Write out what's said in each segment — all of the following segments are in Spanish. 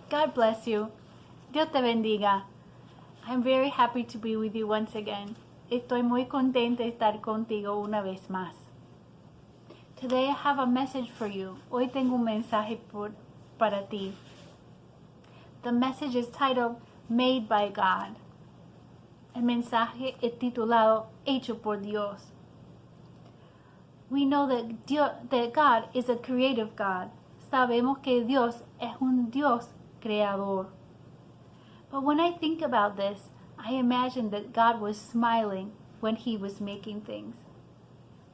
God bless you. Dios te bendiga. I'm very happy to be with you once again. Estoy muy contenta de estar contigo una vez más. Today I have a message for you. Hoy tengo un mensaje para ti. The message is titled Made by God. El mensaje es titulado Hecho por Dios. We know that God is a creative God. Sabemos que Dios es un Dios creador. But when I think about this, I imagine that God was smiling when He was making things.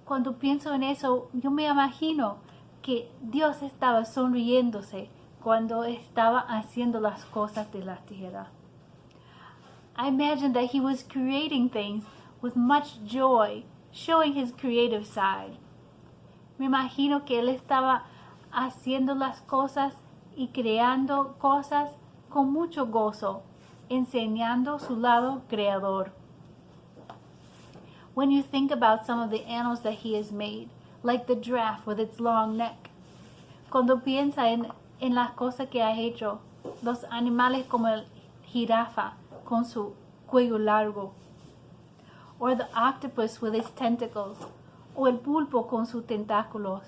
Cuando pienso en eso, yo me imagino que Dios estaba sonriéndose cuando estaba haciendo las cosas de la tierra. I imagine that He was creating things with much joy, showing His creative side. Me imagino que Él estaba haciendo las cosas y creando cosas con mucho gozo, enseñando su lado creador. When you think about some of the animals that He has made, like the giraffe with its long neck, cuando piensa en las cosas que ha hecho, los animales como el jirafa con su cuello largo, or the octopus with its tentacles, o el pulpo con sus tentáculos.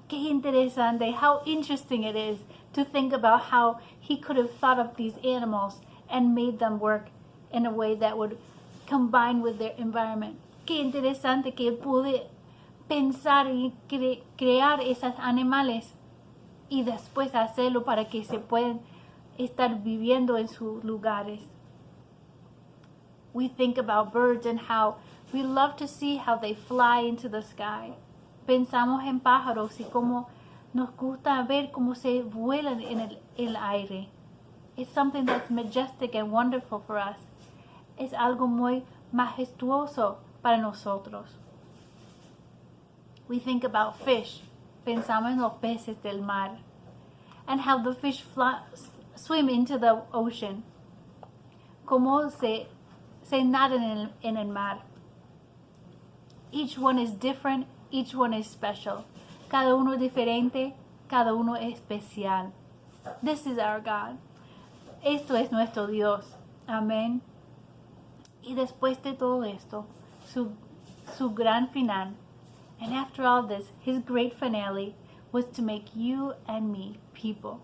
Qué interesante, how interesting it is to think about how He could have thought of these animals and made them work in a way that would combine with their environment. Qué interesante que Él pudo pensar y crear esos animales y después hacerlo para que se puedan estar viviendo en sus lugares. We think about birds and how we love to see how they fly into the sky. Pensamos en pájaros y cómo nos gusta ver cómo se vuelan en el aire. It's something that's majestic and wonderful for us. Es algo muy majestuoso para nosotros. We think about fish. Pensamos en los peces del mar. And how the fish swim into the ocean. Cómo se nadan en el mar. Each one is different. Each one is special. Cada uno es diferente. Cada uno es especial. This is our God. Esto es nuestro Dios. Amén. Y después de todo esto, su gran final, and after all this, His great finale was to make you and me people.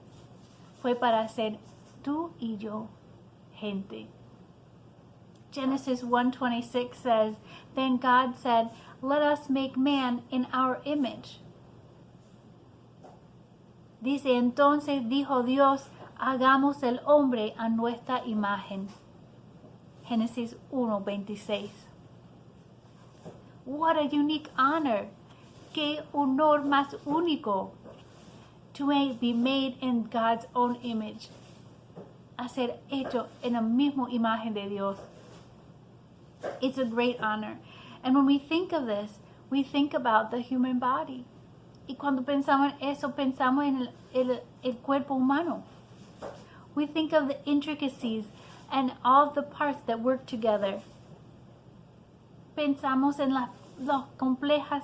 Fue para hacer tú y yo gente. Genesis 1:26 says, Then God said, Let us make man in our image. Dice, entonces dijo Dios, hagamos el hombre a nuestra imagen. Génesis 1:26. What a unique honor. Qué honor más único. To be made in God's own image. A ser hecho en la misma imagen de Dios. It's a great honor. And when we think of this, we think about the human body. Y cuando pensamos en eso, pensamos en el cuerpo humano. We think of the intricacies and all the parts that work together. Pensamos en las complejas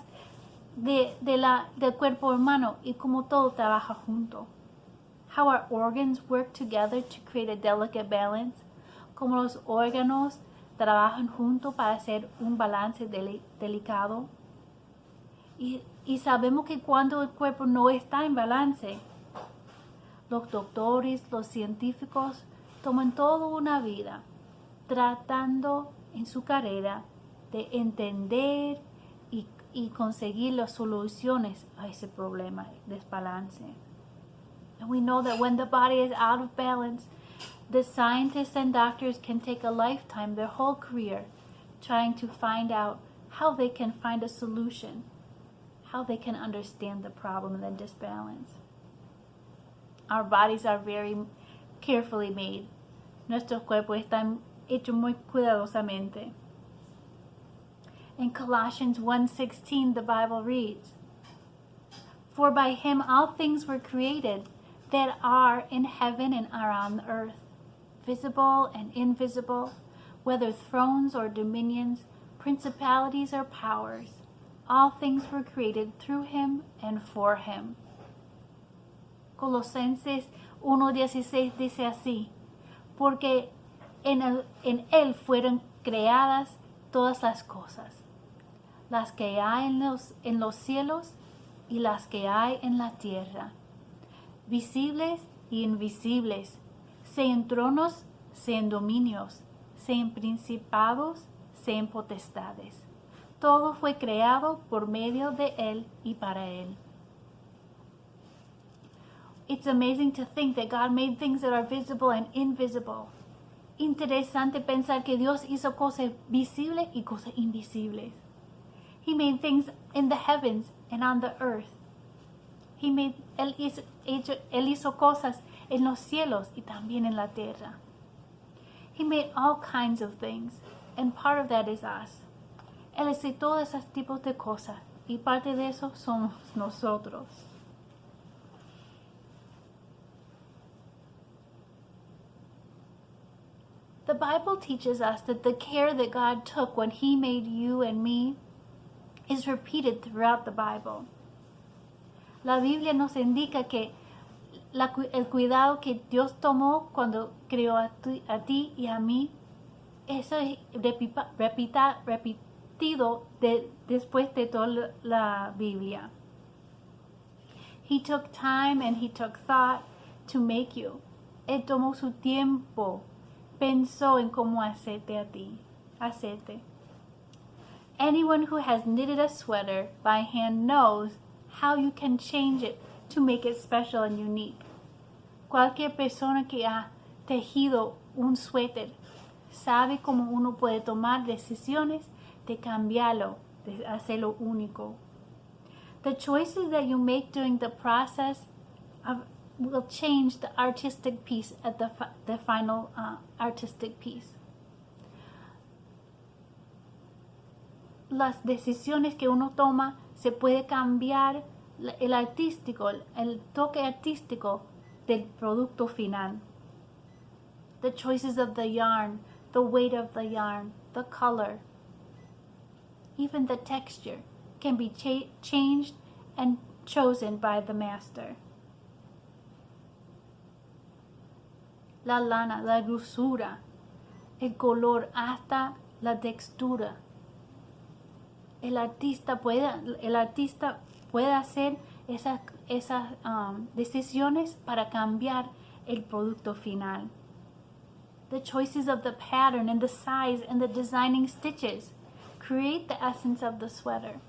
del cuerpo humano y cómo todo trabaja junto. How our organs work together to create a delicate balance. Como los órganos trabajan juntos para hacer un balance delicado. Y sabemos que cuando el cuerpo no está en balance, los doctores, los científicos toman toda una vida tratando en su carrera de entender y conseguir las soluciones a ese problema, desbalance. And we know that when the body is out of balance, the scientists and doctors can take a lifetime, their whole career, trying to find out how they can find a solution, how they can understand the problem and the disbalance. Our bodies are very carefully made. Nuestros cuerpos están hechos muy cuidadosamente. In Colossians 1:16, the Bible reads, For by Him all things were created that are in heaven and are on the earth, visible and invisible, whether thrones or dominions, principalities or powers. All things were created through Him and for Him. Colosenses 1:16 dice así, porque en Él fueron creadas todas las cosas, las que hay en los cielos y las que hay en la tierra, visibles y invisibles, sean tronos, sean dominios, sean principados, sean potestades. Todo fue creado por medio de Él y para Él. It's amazing to think that God made things that are visible and invisible. Interesante pensar que Dios hizo cosas visibles y cosas invisibles. He made things in the heavens and on the earth. Él hizo cosas en los cielos y también en la tierra. He made all kinds of things, and part of that is us. Él hizo todos esos tipos de cosas, y parte de eso somos nosotros. The Bible teaches us that the care that God took when He made you and me is repeated throughout the Bible. La Biblia nos indica que el cuidado que Dios tomó cuando creó a ti y a mí, eso es repetido después de toda la Biblia. He took time and He took thought to make you. Él tomó su tiempo, pensó en cómo hacerte. Anyone who has knitted a sweater by hand knows how you can change it to make it special and unique. Cualquier persona que ha tejido un suéter sabe cómo uno puede tomar decisiones de cambiarlo, de hacerlo único. The choices that you make during the process will change the artistic piece at the final artistic piece. Las decisiones que uno toma se puede cambiar el toque artístico del producto final. The choices of the yarn, the weight of the yarn, the color, even the texture can be changed and chosen by the master. La lana, la grosura, el color, hasta la textura. El artista puede hacer esas decisiones para cambiar el producto final. The choices of the pattern and the size and the designing stitches create the essence of the sweater.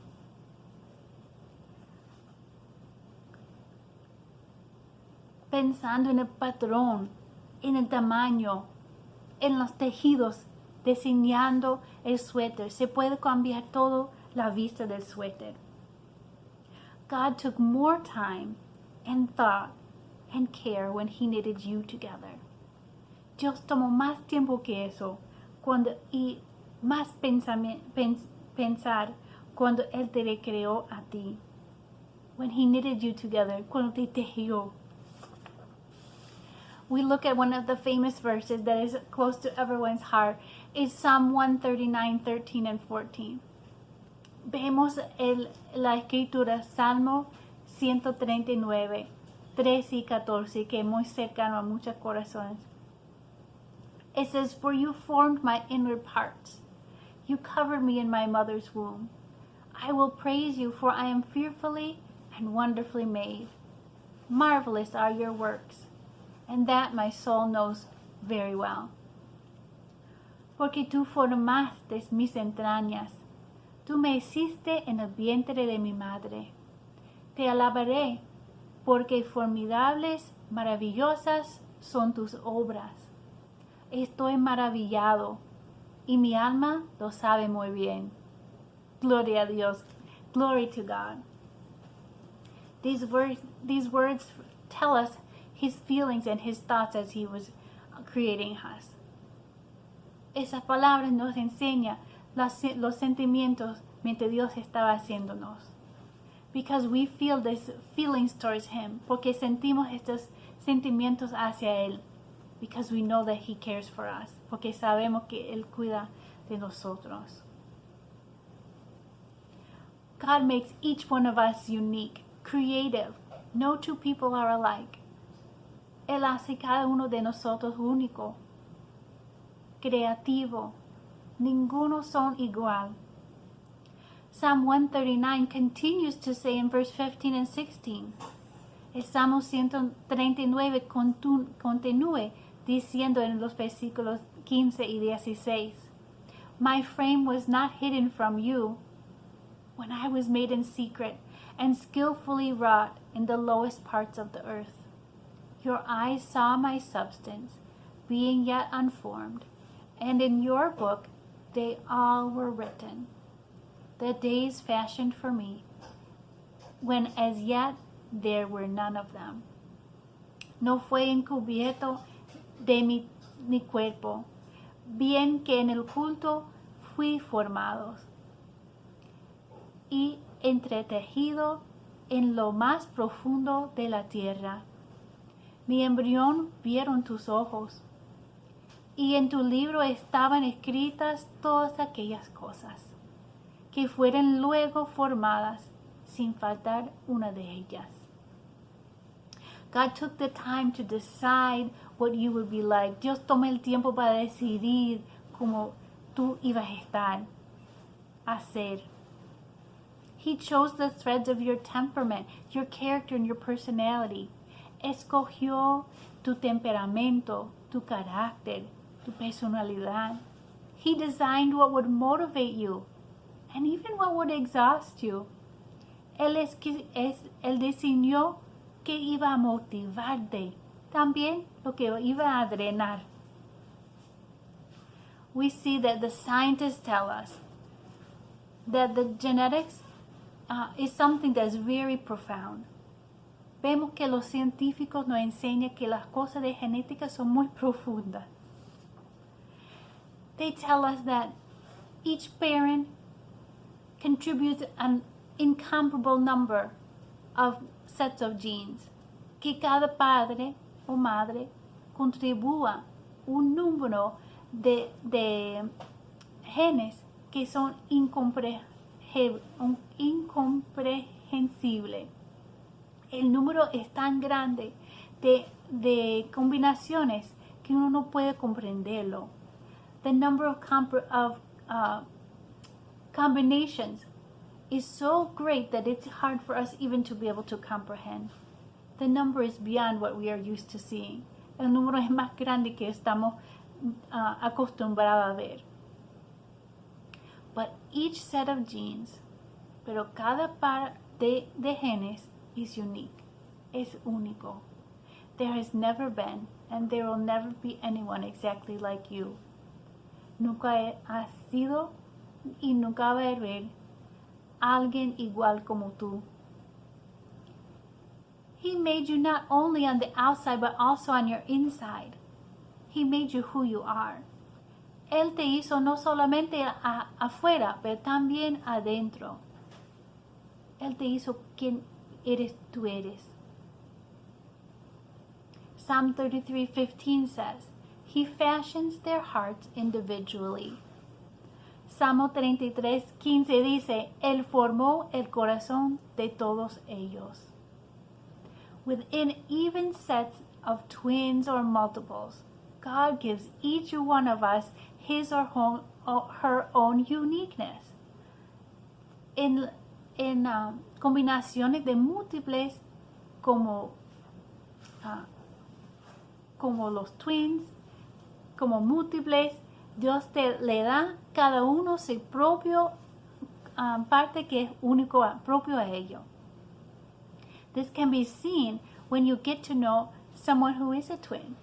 Pensando en el patrón, en el tamaño, en los tejidos, diseñando el suéter, se puede cambiar todo la vista del suéter. God took more time and thought and care when He knitted you together. Dios tomó más tiempo que eso y más pensar cuando Él te creó a ti. When He knitted you together, cuando te tejió. We look at one of the famous verses that is close to everyone's heart is Psalm 139:13 and 14. Vemos la escritura Salmo 139, 13 y 14, que es muy cercano a muchos corazones. It says, "For you formed my inward parts. You covered me in my mother's womb. I will praise you, for I am fearfully and wonderfully made. Marvelous are your works, and that my soul knows very well. Porque tú formaste mis entrañas. Tú me hiciste en el vientre de mi madre. Te alabaré, porque formidables, maravillosas son tus obras. Estoy maravillado, y mi alma lo sabe muy bien." Gloria a Dios. Glory to God. These words tell us His feelings and His thoughts as He was creating us. Esas palabras nos enseñan los sentimientos mientras Dios estaba haciéndonos. Because we feel these feelings towards Him. Porque sentimos estos sentimientos hacia Él. Because we know that He cares for us. Porque sabemos que Él cuida de nosotros. God makes each one of us unique, creative. No two people are alike. Él hace cada uno de nosotros único, creativo. Ninguno son igual. Psalm 139 continues to say in verse 15 and 16. El Salmo 139 continúe diciendo en los versículos 15 y 16. My frame was not hidden from you when I was made in secret and skillfully wrought in the lowest parts of the earth. Your eyes saw my substance, being yet unformed, and in your book they all were written, the days fashioned for me, when as yet there were none of them. No fue encubierto de mi cuerpo, bien que en el oculto fui formado y entretejido en lo más profundo de la tierra. Mi embrión vieron tus ojos, y en tu libro estaban escritas todas aquellas cosas, que fueron luego formadas, sin faltar una de ellas. God took the time to decide what you would be like. Dios tomó el tiempo para decidir cómo tú ibas a estar, a ser. He chose the threads of your temperament, your character, and your personality. Escogió tu temperamento, tu carácter, tu personalidad. He designed what would motivate you and even what would exhaust you. Él diseñó que iba a motivarte, también lo que iba a drenar. We see that the scientists tell us that the genetics is something that's very profound. Vemos que los científicos nos enseñan que las cosas de genética son muy profundas. They tell us that each parent contributes an incomparable number of sets of genes. Que cada padre o madre contribúa un número de genes que son incomprensibles. El número es tan grande de combinaciones que uno no puede comprenderlo. The number of combinations is so great that it's hard for us even to be able to comprehend. The number is beyond what we are used to seeing. El número es más grande que estamos acostumbrados a ver. But each set of genes, pero cada par de genes is unique, es único. There has never been and there will never be anyone exactly like you. Nunca ha sido y nunca va a haber alguien igual como tú. He made you not only on the outside but also on your inside. He made you who you are. Él te hizo no solamente afuera, pero también adentro. Él te hizo quien tú eres. Psalm 33:15 says, He fashions their hearts individually. Salmo 33:15 dice, Él formó el corazón de todos ellos. Within even sets of twins or multiples, God gives each one of us his or her own uniqueness. En combinaciones de múltiples como los twins, como múltiples, Dios le da cada uno su propio parte que es único, propio a ello. This can be seen when you get to know someone who is a twin.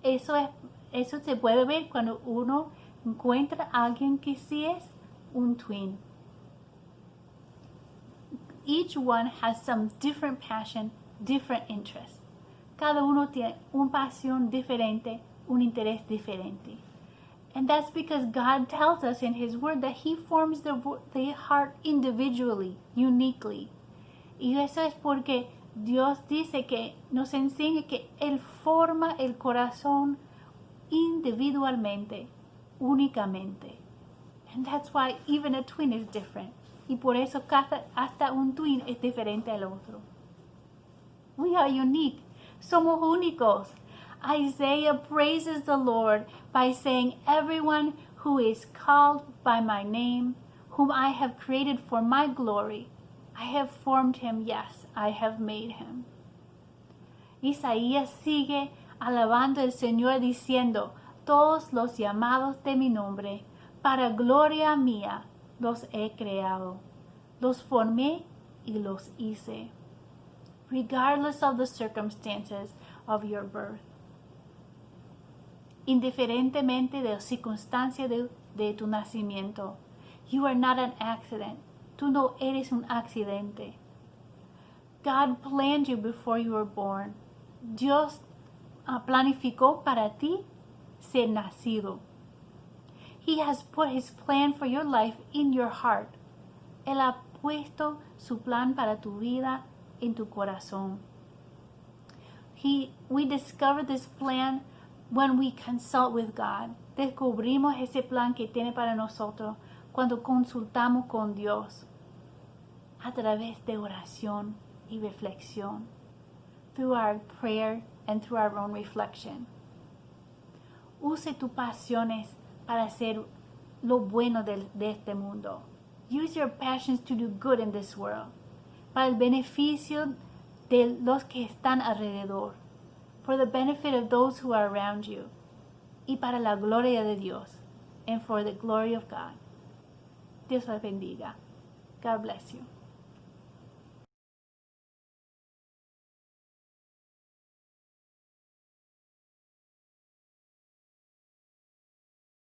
Eso se puede ver cuando uno encuentra a alguien que sí es un twin. Each one has some different passion, different interest. Cada uno tiene una pasión diferente, un interés diferente. And that's because God tells us in His Word that He forms the heart individually, uniquely. Y eso es porque Dios dice que nos enseña que Él forma el corazón individualmente, únicamente. And that's why even a twin is different. Y por eso hasta un twin es diferente al otro. We are unique. Somos únicos. Isaiah praises the Lord by saying, everyone who is called by my name, whom I have created for my glory, I have formed him, yes, I have made him. Isaías sigue alabando al Señor diciendo, todos los llamados de mi nombre, para gloria mía, los he creado, los formé y los hice, regardless of the circumstances of your birth. Indiferentemente de la circunstancia de tu nacimiento, you are not an accident. Tú no eres un accidente. God planned you before you were born. Dios planificó para ti ser nacido. He has put his plan for your life in your heart. Él ha puesto su plan para tu vida en tu corazón. We discover this plan when we consult with God. Descubrimos ese plan que tiene para nosotros cuando consultamos con Dios a través de oración y reflexión, through our prayer and through our own reflection. Use tus pasiones para hacer lo bueno de este mundo. Use your passions to do good in this world, para el beneficio de los que están alrededor, for the benefit of those who are around you, y para la gloria de Dios, and for the glory of God. Dios los bendiga. God bless you.